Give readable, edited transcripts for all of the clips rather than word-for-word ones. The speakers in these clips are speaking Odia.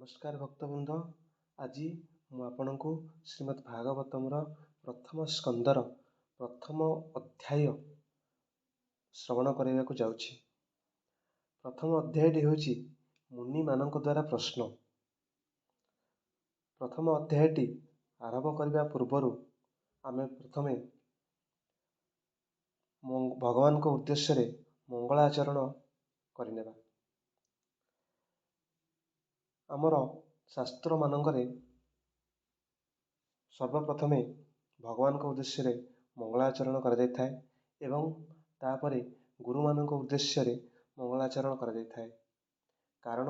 ନମସ୍କାର ଭକ୍ତବୃନ୍ଦ। ଆଜି ମୁଁ ଆପଣଙ୍କୁ ଶ୍ରୀମଦ୍ ଭାଗବତମର ପ୍ରଥମ ସ୍କନ୍ଧର ପ୍ରଥମ ଅଧ୍ୟାୟ ଶ୍ରବଣ କରିବାକୁ ଯାଉଛି। ପ୍ରଥମ ଅଧ୍ୟାୟଟି ହେଉଛି ମୁନିମାନଙ୍କ ଦ୍ୱାରା ପ୍ରଶ୍ନ। ପ୍ରଥମ ଅଧ୍ୟାୟଟି ଆରମ୍ଭ କରିବା ପୂର୍ବରୁ ଆମେ ପ୍ରଥମେ ଭଗବାନଙ୍କ ଉଦ୍ଦେଶ୍ୟରେ ମଙ୍ଗଳାଚରଣ କରିନେବା। ଆମର ଶାସ୍ତ୍ରମାନଙ୍କରେ ସର୍ବପ୍ରଥମେ ଭଗବାନଙ୍କ ଉଦ୍ଦେଶ୍ୟରେ ମଙ୍ଗଳାଚରଣ କରାଯାଇଥାଏ ଏବଂ ତାପରେ ଗୁରୁମାନଙ୍କ ଉଦ୍ଦେଶ୍ୟରେ ମଙ୍ଗଳାଚରଣ କରାଯାଇଥାଏ। କାରଣ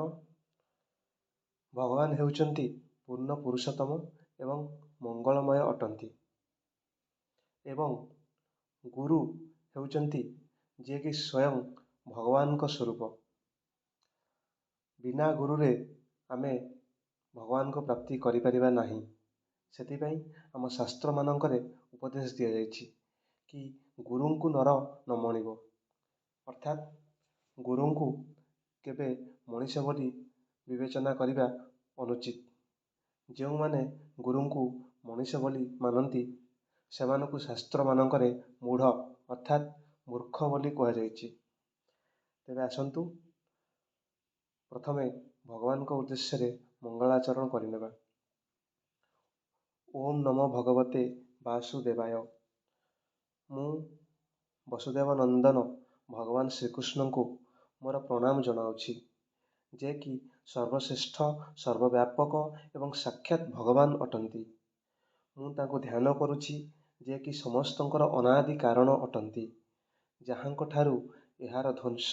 ଭଗବାନ ହେଉଛନ୍ତି ପୂର୍ଣ୍ଣ ପୁରୁଷୋତ୍ତମ ଏବଂ ମଙ୍ଗଳମୟ ଅଟନ୍ତି ଏବଂ ଗୁରୁ ହେଉଛନ୍ତି ଯିଏକି ସ୍ୱୟଂ ଭଗବାନଙ୍କ ସ୍ୱରୂପ। ବିନା ଗୁରୁରେ ଆମେ ଭଗବାନଙ୍କ ପ୍ରାପ୍ତି କରିପାରିବା ନାହିଁ। ସେଥିପାଇଁ ଆମ ଶାସ୍ତ୍ରମାନଙ୍କରେ ଉପଦେଶ ଦିଆଯାଇଛି କି ଗୁରୁଙ୍କୁ ନର ନ ମଣିବ, ଅର୍ଥାତ୍ ଗୁରୁଙ୍କୁ କେବେ ମଣିଷ ବୋଲି ବିବେଚନା କରିବା ଅନୁଚିତ। ଯେଉଁମାନେ ଗୁରୁଙ୍କୁ ମଣିଷ ବୋଲି ମାନନ୍ତି ସେମାନଙ୍କୁ ଶାସ୍ତ୍ରମାନଙ୍କରେ ମୂଢ଼ ଅର୍ଥାତ୍ ମୂର୍ଖ ବୋଲି କୁହାଯାଇଛି। ତେବେ ଆସନ୍ତୁ ପ୍ରଥମେ ଭଗବାନଙ୍କ ଉଦ୍ଦେଶ୍ୟରେ ମଙ୍ଗଳାଚରଣ କରିନେବା। ଓମ୍ ନମୋ ଭଗବତେ ବାସୁଦେବାୟ। ମୁଁ ବସୁଦେବ ନନ୍ଦନ ଭଗବାନ ଶ୍ରୀକୃଷ୍ଣଙ୍କୁ ମୋର ପ୍ରଣାମ ଜଣାଉଛି, ଯେ କି ସର୍ବଶ୍ରେଷ୍ଠ, ସର୍ବବ୍ୟାପକ ଏବଂ ସାକ୍ଷାତ୍ ଭଗବାନ ଅଟନ୍ତି। ମୁଁ ତାଙ୍କୁ ଧ୍ୟାନ କରୁଛି, ଯେ କି ସମସ୍ତଙ୍କର ଅନାଦି କାରଣ ଅଟନ୍ତି, ଯାହାଙ୍କଠାରୁ ଏହାର ଧ୍ୱଂସ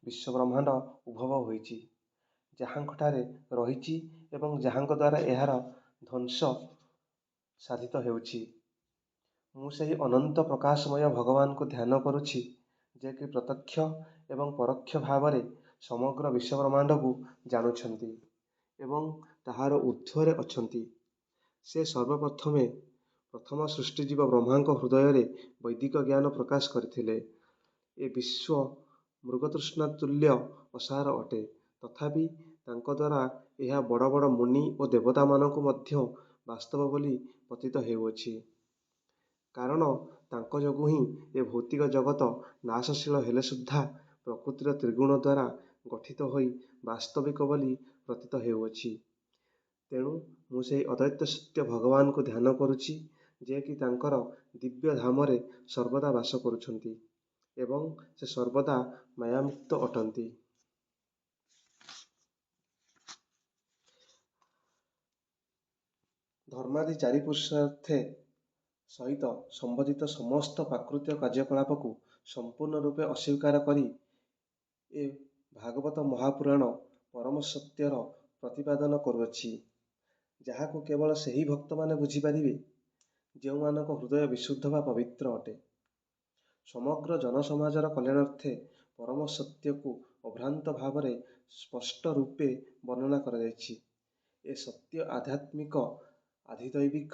ବିଶ୍ୱବ୍ରହ୍ମାଣ୍ଡ ଉଦ୍ଭବ ହୋଇଛି, ଯାହାଙ୍କଠାରେ ରହିଛି ଏବଂ ଯାହାଙ୍କ ଦ୍ୱାରା ଏହାର ଧ୍ୱଂସ ସାଧିତ ହେଉଛି। ମୁଁ ସେହି ଅନନ୍ତ ପ୍ରକାଶମୟ ଭଗବାନଙ୍କୁ ଧ୍ୟାନ କରୁଛି, ଯେ କି ପ୍ରତ୍ୟକ୍ଷ ଏବଂ ପରୋକ୍ଷ ଭାବରେ ସମଗ୍ର ବିଶ୍ୱବ୍ରହ୍ମାଣ୍ଡକୁ ଜାଣୁଛନ୍ତି ଏବଂ ତାହାର ଊର୍ଦ୍ଧ୍ୱରେ ଅଛନ୍ତି। ସେ ସର୍ବପ୍ରଥମେ ପ୍ରଥମ ସୃଷ୍ଟିଜୀବ ବ୍ରହ୍ମାଙ୍କ ହୃଦୟରେ ବୈଦିକ ଜ୍ଞାନ ପ୍ରକାଶ କରିଥିଲେ। ଏ ବିଶ୍ୱ ମୃଗତୃଷ୍ଣା ତୁଲ୍ୟ ଅସାର ଅଟେ, ତଥାପି ତାଙ୍କ ଦ୍ୱାରା ଏହା ବଡ଼ ବଡ଼ ମୁନି ଓ ଦେବତାମାନଙ୍କୁ ମଧ୍ୟ ବାସ୍ତବ ବୋଲି ପ୍ରତୀତ ହେଉଅଛି। କାରଣ ତାଙ୍କ ଯୋଗୁଁ ହିଁ ଏ ଭୌତିକ ଜଗତ ନାଶଶୀଳ ହେଲେ ସୁଦ୍ଧା ପ୍ରକୃତିର ତ୍ରିଗୁଣ ଦ୍ୱାରା ଗଠିତ ହୋଇ ବାସ୍ତବିକ ବୋଲି ପ୍ରତୀତ ହେଉଅଛି। ତେଣୁ ମୁଁ ସେହି ଅଦ୍ୱୈତ ସତ୍ୟ ଭଗବାନଙ୍କୁ ଧ୍ୟାନ କରୁଛି, ଯେ କି ତାଙ୍କର ଦିବ୍ୟ ଧାମରେ ସର୍ବଦା ବାସ କରୁଛନ୍ତି ଏବଂ ସେ ସର୍ବଦା ମାୟାମୁକ୍ତ ଅଟନ୍ତି। ଧର୍ମାଦି ଚାରି ପୁରୁଷାର୍ଥ ସହିତ ସମ୍ବନ୍ଧିତ ସମସ୍ତ ପ୍ରାକୃତିକ କାର୍ଯ୍ୟକଳାପକୁ ସମ୍ପୂର୍ଣ୍ଣ ରୂପେ ଅସ୍ୱୀକାର କରି ଏ ଭାଗବତ ମହାପୁରାଣ ପରମ ସତ୍ୟର ପ୍ରତିପାଦନ କରୁଅଛି, ଯାହାକୁ କେବଳ ସେହି ଭକ୍ତମାନେ ବୁଝିପାରିବେ ଯେଉଁମାନଙ୍କ ହୃଦୟ ବିଶୁଦ୍ଧ ବା ପବିତ୍ର ଅଟେ। ସମଗ୍ର ଜନସମାଜର କଲ୍ୟାଣାର୍ଥେ ପରମ ସତ୍ୟକୁ ଅଭ୍ରାନ୍ତ ଭାବରେ ସ୍ପଷ୍ଟ ରୂପେ ବର୍ଣ୍ଣନା କରାଯାଇଛି। ଏ ସତ୍ୟ ଆଧ୍ୟାତ୍ମିକ, ଆଧିଦୈବିକ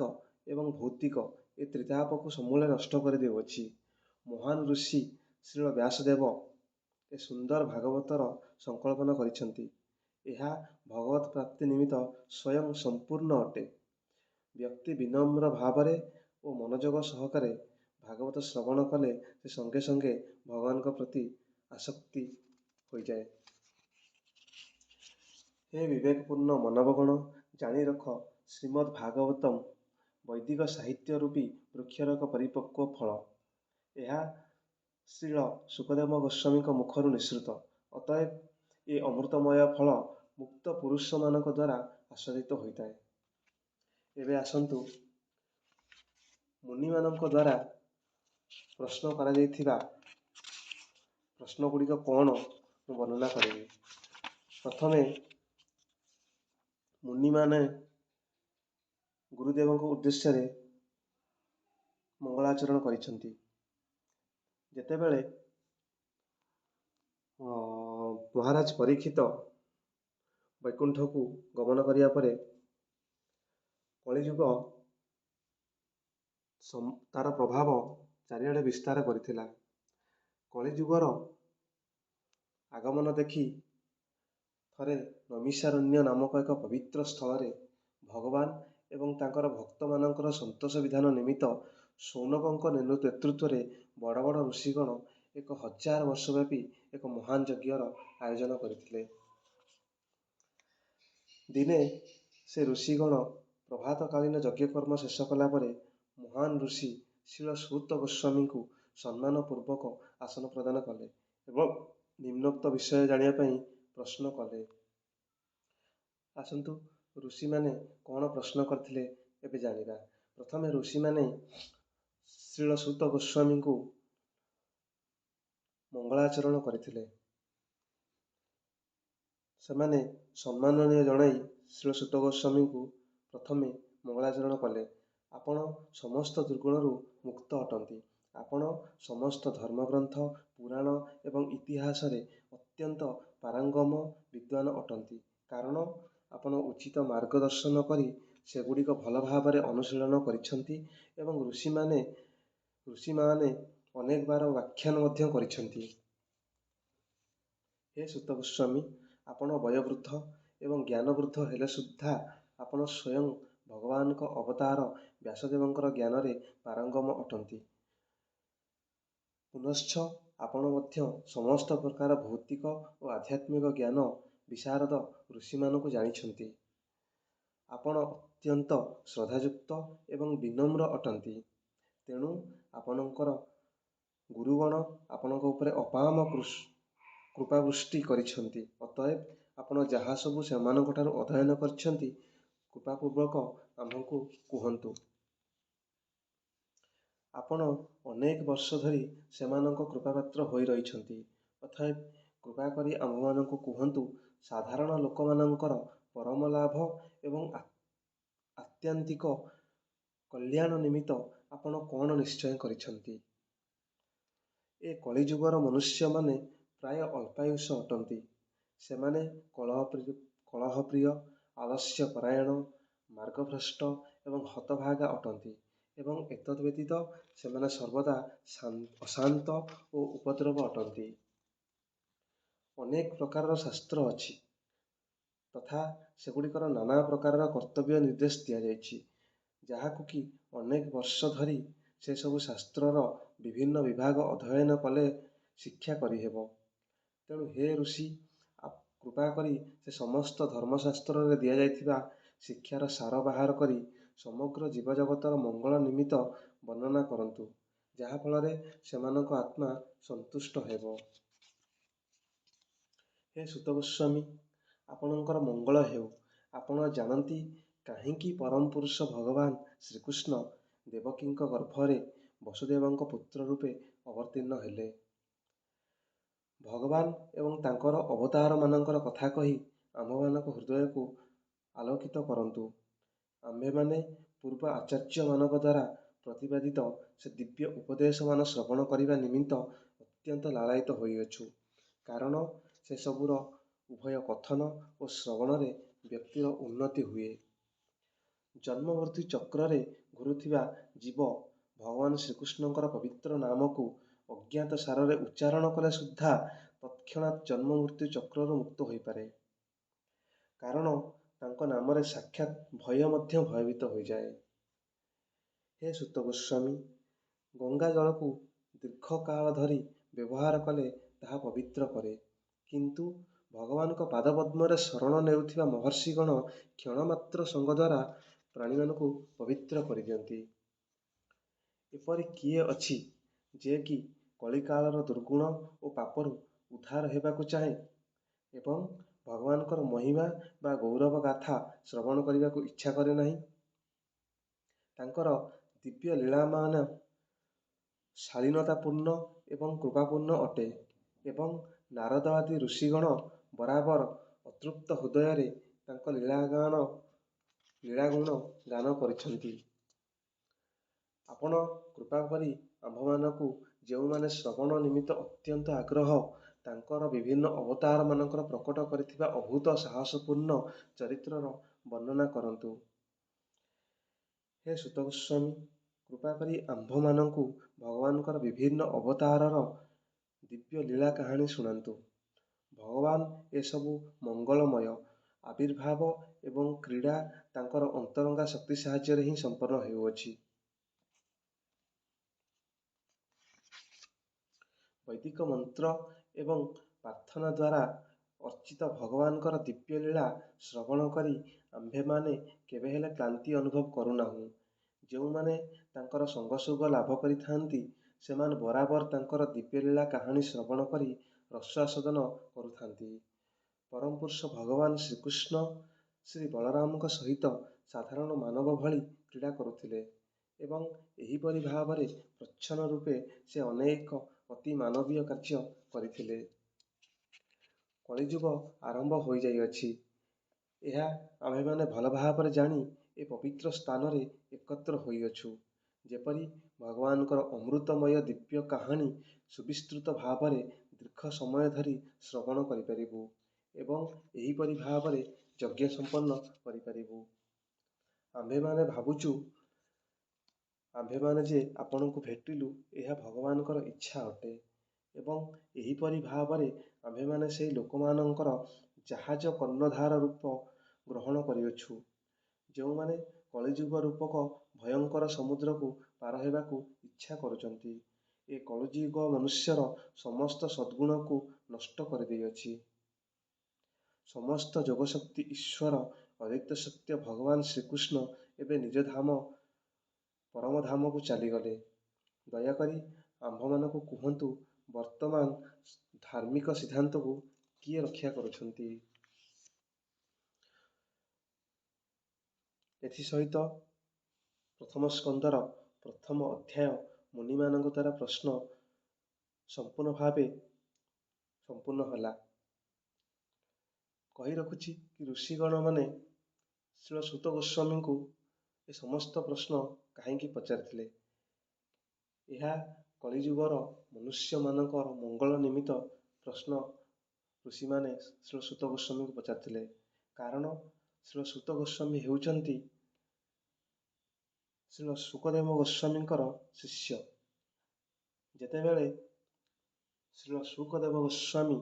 ଏବଂ ଭୌତିକ ଏ ତ୍ରିତାପକୁ ସମୂଳେ ନଷ୍ଟ କରି ଦେଉଅଛି। ମହାନ ଋଷି ଶ୍ରୀଳ ବ୍ୟାସଦେବ ଏ ସୁନ୍ଦର ଭାଗବତର ସଂକଳ୍ପନା କରିଛନ୍ତି। ଏହା ଭଗବତ୍ ପ୍ରାପ୍ତି ନିମିତ୍ତ ସ୍ୱୟଂ ସମ୍ପୂର୍ଣ୍ଣ ଅଟେ। ବ୍ୟକ୍ତି ବିନମ୍ର ଭାବରେ ଓ ମନୋଯୋଗ ସହକାରେ ଭାଗବତ ଶ୍ରବଣ କଲେ ସେ ସଙ୍ଗେ ସଙ୍ଗେ ଭଗବାନଙ୍କ ପ୍ରତି ଆସକ୍ତି ହୋଇଯାଏ। ହେ ବିବେକପୂର୍ଣ୍ଣ ମାନବଗଣ, ଜାଣି ରଖ, ଶ୍ରୀମଦ୍ ଭାଗବତମ୍ ବୈଦିକ ସାହିତ୍ୟ ରୂପୀ ବୃକ୍ଷର ଏକ ପରିପକ୍ୱ ଫଳ। ଏହା ଶ୍ରୀଳ ଶୁକଦେବ ଗୋସ୍ୱାମୀଙ୍କ ମୁଖରୁ ନିଃସୃତ। ଅତଏବ ଏ ଅମୃତମୟ ଫଳ ମୁକ୍ତ ପୁରୁଷମାନଙ୍କ ଦ୍ୱାରା ଆସ୍ୱାଦିତ ହୋଇଥାଏ। ଏବେ ଆସନ୍ତୁ ମୁନିମାନଙ୍କ ଦ୍ୱାରା ପ୍ରଶ୍ନ କରାଯାଇଥିବା ପ୍ରଶ୍ନଗୁଡ଼ିକ କ'ଣ ମୁଁ ବର୍ଣ୍ଣନା କରିବି। ପ୍ରଥମେ ମୁନିମାନେ ଗୁରୁଦେବଙ୍କ ଉଦ୍ଦେଶ୍ୟରେ ମଙ୍ଗଳାଚରଣ କରିଛନ୍ତି। ଯେତେବେଳେ ମହାରାଜ ପରୀକ୍ଷିତ ବୈକୁଣ୍ଠକୁ ଗମନ କରିବା ପରେ କଳିଯୁଗ ତାର ପ୍ରଭାବ ଚାରିଆଡ଼େ ବିସ୍ତାର କରିଥିଲା। କଳିଯୁଗର ଆଗମନ ଦେଖି ଥରେ ନୈମିଷାରଣ୍ୟ ନାମକ ଏକ ପବିତ୍ର ସ୍ଥଳରେ ଭଗବାନ ଏବଂ ତାଙ୍କର ଭକ୍ତମାନଙ୍କର ସନ୍ତୋଷ ବିଧାନ ନିମିତ୍ତ ଶୌନକଙ୍କ ନେତୃତ୍ୱରେ ବଡ଼ ବଡ଼ ଋଷିଗଣ 1000 ବର୍ଷ ବ୍ୟାପୀ ଏକ ମହାନ ଯଜ୍ଞର ଆୟୋଜନ କରିଥିଲେ। ଦିନେ ସେ ଋଷିଗଣ ପ୍ରଭାତକାଳୀନ ଯଜ୍ଞକର୍ମ ଶେଷ କଲା ପରେ ମହାନ ଋଷି ଶ୍ରୀଳ ସୂତ ଗୋସ୍ୱାମୀଙ୍କୁ ସମ୍ମାନ ପୂର୍ବକ ଆସନ ପ୍ରଦାନ କଲେ ଏବଂ ନିମ୍ନୋକ୍ତ ବିଷୟ ଜାଣିବା ପାଇଁ ପ୍ରଶ୍ନ କଲେ। ଆସନ୍ତୁ ଋଷିମାନେ କ'ଣ ପ୍ରଶ୍ନ କରିଥିଲେ ଏବେ ଜାଣିବା। ପ୍ରଥମେ ଋଷିମାନେ ଶ୍ରୀଳ ସୂତ ଗୋସ୍ୱାମୀଙ୍କୁ ମଙ୍ଗଳାଚରଣ କରିଥିଲେ। ସେମାନେ ସମ୍ମାନନୀୟ ଜଣାଇ ଶ୍ରୀଳ ସୂତ ଗୋସ୍ୱାମୀଙ୍କୁ ପ୍ରଥମେ ମଙ୍ଗଳାଚରଣ କଲେ। ଆପଣ ସମସ୍ତ ଦୁର୍ଗୁଣରୁ ମୁକ୍ତ ଅଟନ୍ତି। ଆପଣ ସମସ୍ତ ଧର୍ମଗ୍ରନ୍ଥ, ପୁରାଣ ଏବଂ ଇତିହାସରେ ଅତ୍ୟନ୍ତ ପାରଙ୍ଗମ ବିଦ୍ୱାନ ଅଟନ୍ତି। କାରଣ ଆପଣ ଉଚିତ ମାର୍ଗଦର୍ଶନ କରି ସେଗୁଡ଼ିକ ଭଲ ଭାବରେ ଅନୁଶୀଳନ କରିଛନ୍ତି ଏବଂ ଋଷିମାନେ ଅନେକ ବାର ବ୍ୟାଖ୍ୟାନ ମଧ୍ୟ କରିଛନ୍ତି। ହେ ସୂତ ଗୋସ୍ୱାମୀ, ଆପଣ ବୟୋବୃଦ୍ଧ ଏବଂ ଜ୍ଞାନବୃଦ୍ଧ ହେଲେ ସୁଦ୍ଧା ଆପଣ ସ୍ୱୟଂ ଭଗବାନଙ୍କ ଅବତାର ବ୍ୟାସଦେବଙ୍କର ଜ୍ଞାନରେ ପାରଙ୍ଗମ ଅଟନ୍ତି। ପୁନଶ୍ଚ ଆପଣ ମଧ୍ୟ ସମସ୍ତ ପ୍ରକାର ଭୌତିକ ଓ ଆଧ୍ୟାତ୍ମିକ ଜ୍ଞାନ ବିଶାରଦ ଋଷିମାନଙ୍କୁ ଜାଣିଛନ୍ତି। ଆପଣ ଅତ୍ୟନ୍ତ ଶ୍ରଦ୍ଧାଯୁକ୍ତ ଏବଂ ବିନମ୍ର ଅଟନ୍ତି। ତେଣୁ ଆପଣଙ୍କର ଗୁରୁଗଣ ଆପଣଙ୍କ ଉପରେ ଅପାମ କୃପାବୃଷ୍ଟି କରିଛନ୍ତି। ଅତଏବ ଆପଣ ଯାହା ସବୁ ସେମାନଙ୍କଠାରୁ ଅଧ୍ୟୟନ କରିଛନ୍ତି କୃପାପୂର୍ବକ ଆମ୍ଭକୁ କୁହନ୍ତୁ। ଆପଣ ଅନେକ ବର୍ଷ ଧରି ସେମାନଙ୍କ କୃପାପାତ୍ର ହୋଇ ରହିଛନ୍ତି। ଅତଏବ କୃପା କରି ଆମ୍ଭମାନଙ୍କୁ କୁହନ୍ତୁ, ସାଧାରଣ ଲୋକମାନଙ୍କର ପରମ ଲାଭ ଏବଂ ଆତ୍ୟନ୍ତିକ କଲ୍ୟାଣ ନିମିତ୍ତ ଆପଣ କ'ଣ ନିଶ୍ଚୟ କରିଛନ୍ତି। ଏ କଳିଯୁଗର ମନୁଷ୍ୟମାନେ ପ୍ରାୟ ଅଳ୍ପାୟୁଷ ଅଟନ୍ତି। ସେମାନେ କଳହପ୍ରିୟ, ଆଲସ୍ୟପରାୟଣ, ମାର୍ଗଭ୍ରଷ୍ଟ ଏବଂ ହତଭାଗା ଅଟନ୍ତି ଏବଂ ଏତଦ୍ ବ୍ୟତୀତ ସେମାନେ ସର୍ବଦା ଅଶାନ୍ତ ଓ ଉପଦ୍ରବ ଅଟନ୍ତି। ଅନେକ ପ୍ରକାରର ଶାସ୍ତ୍ର ଅଛି ତଥା ସେଗୁଡ଼ିକର ନାନା ପ୍ରକାରର କର୍ତ୍ତବ୍ୟ ନିର୍ଦ୍ଦେଶ ଦିଆଯାଇଛି, ଯାହାକୁ କି ଅନେକ ବର୍ଷ ଧରି ସେସବୁ ଶାସ୍ତ୍ରର ବିଭିନ୍ନ ବିଭାଗ ଅଧ୍ୟୟନ କଲେ ଶିକ୍ଷା କରିହେବ। ତେଣୁ ହେ ଋଷି, କୃପା କରି ସେ ସମସ୍ତ ଧର୍ମଶାସ୍ତ୍ରରେ ଦିଆଯାଇଥିବା ଶିକ୍ଷାର ସାର ବାହାର କରି ସମଗ୍ର ଜୀବଜଗତର ମଙ୍ଗଳ ନିମିତ୍ତ ବର୍ଣ୍ଣନା କରନ୍ତୁ, ଯାହାଫଳରେ ସେମାନଙ୍କ ଆତ୍ମା ସନ୍ତୁଷ୍ଟ ହେବ। ହେ ସୂତ ଗୋସ୍ୱାମୀ, ଆପଣଙ୍କର ମଙ୍ଗଳ ହେଉ। ଆପଣ ଜାଣନ୍ତି କାହିଁକି ପରମ ପୁରୁଷ ଭଗବାନ ଶ୍ରୀକୃଷ୍ଣ ଦେବକୀଙ୍କ ଗର୍ଭରେ ବସୁଦେବଙ୍କ ପୁତ୍ର ରୂପେ ଅବତୀର୍ଣ୍ଣ ହେଲେ। ଭଗବାନ ଏବଂ ତାଙ୍କର ଅବତାରମାନଙ୍କର କଥା କହି ଆମ୍ଭମାନଙ୍କ ହୃଦୟକୁ ଆଲୋକିତ କରନ୍ତୁ। ଆମ୍ଭେମାନେ ପୂର୍ବ ଆଚାର୍ଯ୍ୟମାନଙ୍କ ଦ୍ୱାରା ପ୍ରତିପାଦିତ ସେ ଦିବ୍ୟ ଉପଦେଶମାନ ଶ୍ରବଣ କରିବା ନିମିତ୍ତ ଅତ୍ୟନ୍ତ ଲାଳାୟିତ ହୋଇଅଛୁ। କାରଣ ସେସବୁର ଉଭୟ କଥନ ଓ ଶ୍ରବଣରେ ବ୍ୟକ୍ତିର ଉନ୍ନତି ହୁଏ। ଜନ୍ମ ମୃତ୍ୟୁ ଚକ୍ରରେ ଘୂରୁଥିବା ଜୀବ ଭଗବାନ ଶ୍ରୀକୃଷ୍ଣଙ୍କର ପବିତ୍ର ନାମକୁ ଅଜ୍ଞାତ ସାରରେ ଉଚ୍ଚାରଣ କଲେ ସୁଦ୍ଧା ତତ୍କ୍ଷଣାତ୍ ଜନ୍ମ ମୃତ୍ୟୁ ଚକ୍ରରୁ ମୁକ୍ତ ହୋଇପାରେ। କାରଣ ତାଙ୍କ ନାମରେ ସାକ୍ଷାତ ଭୟ ମଧ୍ୟ ଭୟଭୀତ ହୋଇଯାଏ। ହେ ସୂତ ଗୋସ୍ୱାମୀ, ଗଙ୍ଗା ଜଳକୁ ଦୀର୍ଘକାଳ ଧରି ବ୍ୟବହାର କଲେ ତାହା ପବିତ୍ର କରେ, କିନ୍ତୁ ଭଗବାନଙ୍କ ପାଦପଦ୍ମରେ ଶରଣ ନେଉଥିବା ମହର୍ଷିଗଣ କ୍ଷଣମାତ୍ର ସଙ୍ଗ ଦ୍ୱାରା ପ୍ରାଣୀମାନଙ୍କୁ ପବିତ୍ର କରିଦିଅନ୍ତି। ଏପରି କିଏ ଅଛି ଯେ କି କଳିକାଳର ଦୁର୍ଗୁଣ ଓ ପାପରୁ ଉଦ୍ଧାର ହେବାକୁ ଚାହେଁ ଏବଂ ଭଗବାନଙ୍କର ମହିମା ବା ଗୌରବ ଗାଥା ଶ୍ରବଣ କରିବାକୁ ଇଚ୍ଛା କରେ ନାହିଁ। ତାଙ୍କର ଦିବ୍ୟ ଲୀଳାମାନ ଶାଳୀନତାପୂର୍ଣ୍ଣ ଏବଂ କୃପାପୂର୍ଣ୍ଣ ଅଟେ ଏବଂ ନାରଦ ଆଦି ଋଷିଗଣ ବରାବର ଅତୃପ୍ତ ହୃଦୟରେ ତାଙ୍କ ଲୀଳାଗୁଣ ଗାନ କରିଛନ୍ତି। ଆପଣ କୃପା କରି ଆମ୍ଭମାନଙ୍କୁ ଯେଉଁମାନେ ଶ୍ରବଣ ନିମିତ୍ତ ଅତ୍ୟନ୍ତ ଆଗ୍ରହ, ତାଙ୍କର ବିଭିନ୍ନ ଅବତାରମାନଙ୍କର ପ୍ରକଟ କରିଥିବା ଅଭୂତ ସାହସପୂର୍ଣ୍ଣ ଚରିତ୍ରର ବର୍ଣ୍ଣନା କରନ୍ତୁ। ହେ ସୂତ ଗୋସ୍ୱାମୀ, କୃପା କରି ଆମ୍ଭମାନଙ୍କୁ ଭଗବାନଙ୍କର ବିଭିନ୍ନ ଅବତାରର ଦିବ୍ୟ ଲୀଳା କାହାଣୀ ଶୁଣାନ୍ତୁ। ଭଗବାନ ଏସବୁ ମଙ୍ଗଳମୟ ଆବିର୍ଭାବ ଏବଂ କ୍ରୀଡ଼ା ତାଙ୍କର ଅନ୍ତରଙ୍ଗା ଶକ୍ତି ସାହାଯ୍ୟରେ ହିଁ ସମ୍ପନ୍ନ ହେଉଅଛି। ବୈଦିକ ମନ୍ତ୍ର ଏବଂ ପ୍ରାର୍ଥନା ଦ୍ୱାରା ଅର୍ଚିତ ଭଗବାନଙ୍କର ଦିବ୍ୟ ଲୀଳା ଶ୍ରବଣ କରି ଆମ୍ଭେମାନେ କେବେ ହେଲେ କ୍ଳାନ୍ତି ଅନୁଭବ କରୁନାହୁଁ। ଯେଉଁମାନେ ତାଙ୍କର ସଙ୍ଗସୁଗ ଲାଭ କରିଥାନ୍ତି ସେମାନେ ବରାବର ତାଙ୍କର ଦିବ୍ୟଲୀଳା କାହାଣୀ ଶ୍ରବଣ କରି ରସାସ୍ୱାଦନ କରୁଥାନ୍ତି। ପରମ ପୁରୁଷ ଭଗବାନ ଶ୍ରୀକୃଷ୍ଣ ଶ୍ରୀ ବଳରାମଙ୍କ ସହିତ ସାଧାରଣ ମାନବ ଭଳି କ୍ରୀଡ଼ା କରୁଥିଲେ ଏବଂ ଏହିପରି ଭାବରେ ପ୍ରଚ୍ଛନ୍ନ ରୂପେ ସେ ଅନେକ ଅତି ମାନବୀୟ କାର୍ଯ୍ୟ କରିଥିଲେ। କଳିଯୁଗ ଆରମ୍ଭ ହୋଇଯାଇଅଛି। ଏହା ଆମ୍ଭେମାନେ ଭଲ ଭାବରେ ଜାଣି ଏ ପବିତ୍ର ସ୍ଥାନରେ ଏକତ୍ର ହୋଇଅଛୁ। ଯେପରି ଭଗବାନଙ୍କର ଅମୃତମୟ ଦିବ୍ୟ କାହାଣୀ ସୁବିସ୍ତୃତ ଭାବରେ ଦୀର୍ଘ ସମୟ ଧରି ଶ୍ରବଣ କରିପାରିବୁ ଏବଂ ଏହିପରି ଭାବରେ ଯଜ୍ଞ ସମ୍ପନ୍ନ କରିପାରିବୁ। ଆମ୍ଭେମାନେ ଯେ ଆପଣଙ୍କୁ ଭେଟିଲୁ ଏହା ଭଗବାନଙ୍କର ଇଚ୍ଛା ଅଟେ ଏବଂ ଏହିପରି ଭାବରେ ଆମ୍ଭେମାନେ ସେହି ଲୋକମାନଙ୍କର ଜାହାଜ କର୍ଣ୍ଣଧାର ରୂପ ଗ୍ରହଣ କରିଅଛୁ ଯେଉଁମାନେ କଳିଯୁଗ ରୂପକ ଭୟଙ୍କର ସମୁଦ୍ରକୁ ପାର ହେବାକୁ ଇଚ୍ଛା କରୁଛନ୍ତି। ଏ କଳିଯୁଗ ମନୁଷ୍ୟର ସମସ୍ତ ସଦ୍ଗୁଣକୁ ନଷ୍ଟ କରିଦେଇଅଛି। ସମସ୍ତ ଯୋଗଶକ୍ତି ଈଶ୍ୱର ଅଦ୍ୱୈତ ସତ୍ୟ ଭଗବାନ ଶ୍ରୀକୃଷ୍ଣ ଏବେ ନିଜ ଧାମ ପରମଧାମକୁ ଚାଲିଗଲେ। ଦୟାକରି ଆମ୍ଭମାନଙ୍କୁ କୁହନ୍ତୁ ବର୍ତ୍ତମାନ ଧାର୍ମିକ ସିଦ୍ଧାନ୍ତକୁ କିଏ ରକ୍ଷା କରୁଛନ୍ତି? ଏଥିସହିତ ପ୍ରଥମ ସ୍କନ୍ଧର ପ୍ରଥମ ଅଧ୍ୟାୟ ମୁନିମାନଙ୍କ ଦ୍ୱାରା ପ୍ରଶ୍ନ ସମ୍ପୂର୍ଣ୍ଣ ଭାବେ ସମ୍ପୂର୍ଣ୍ଣ ହେଲା। କହି ରଖୁଛି କି ଋଷିଗଣ ମାନେ ଶ୍ରୀଳ ସୂତ ଗୋସ୍ୱାମୀଙ୍କୁ ଏ ସମସ୍ତ ପ୍ରଶ୍ନ କାହିଁକି ପଚାରିଥିଲେ? ଏହା କଳିଯୁଗର ମନୁଷ୍ୟମାନଙ୍କର ମଙ୍ଗଳ ନିମିତ୍ତ ପ୍ରଶ୍ନ ଋଷିମାନେ ଶ୍ରୀଳ ସୂତ ଗୋସ୍ୱାମୀଙ୍କୁ ପଚାରିଥିଲେ। କାରଣ ଶ୍ରୀଳ ସୂତ ଗୋସ୍ୱାମୀ ହେଉଛନ୍ତି ଶ୍ରୀଳ ଶୁକଦେବ ଗୋସ୍ୱାମୀଙ୍କର ଶିଷ୍ୟ। ଯେତେବେଳେ ଶ୍ରୀଳ ଶୁକଦେବ ଗୋସ୍ୱାମୀ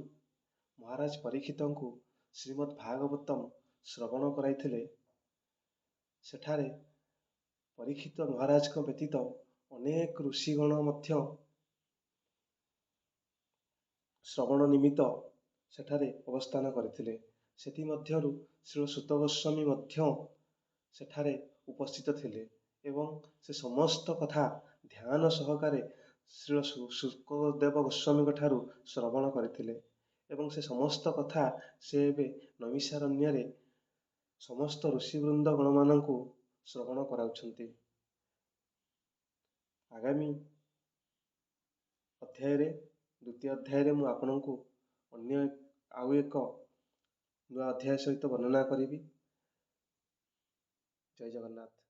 ମହାରାଜ ପରୀକ୍ଷିତଙ୍କୁ ଶ୍ରୀମଦ୍ ଭାଗବତମ୍ ଶ୍ରବଣ କରାଇଥିଲେ, ସେଠାରେ ପରୀକ୍ଷିତ ମହାରାଜଙ୍କ ବ୍ୟତୀତ ଅନେକ ଋଷିଗଣ ମଧ୍ୟ ଶ୍ରବଣ ନିମିତ୍ତ ସେଠାରେ ଅବସ୍ଥାନ କରିଥିଲେ। ସେଥିମଧ୍ୟରୁ ଶ୍ରୀଳ ସୂତ ଗୋସ୍ୱାମୀ ମଧ୍ୟ ସେଠାରେ ଉପସ୍ଥିତ ଥିଲେ ଏବଂ ସେ ସମସ୍ତ କଥା ଧ୍ୟାନ ସହକାରେ ଶ୍ରୀଳ ଶୁକଦେବ ଗୋସ୍ୱାମୀଙ୍କ ଠାରୁ ଶ୍ରବଣ କରିଥିଲେ ଏବଂ ସେ ସମସ୍ତ କଥା ସେ ଏବେ ନୈମିଷାରଣ୍ୟରେ ସମସ୍ତ ଋଷିବୃନ୍ଦ ଗଣମାନଙ୍କୁ ଶ୍ରବଣ କରାଉଛନ୍ତି। ଆଗାମୀ ଅଧ୍ୟାୟରେ ଦ୍ୱିତୀୟ ଅଧ୍ୟାୟରେ ମୁଁ ଆପଣଙ୍କୁ ଅନ୍ୟ ଆଉ ଏକ ନୂଆ ଅଧ୍ୟାୟ ସହିତ ବର୍ଣ୍ଣନା କରିବି। ଜୟ ଜଗନ୍ନାଥ।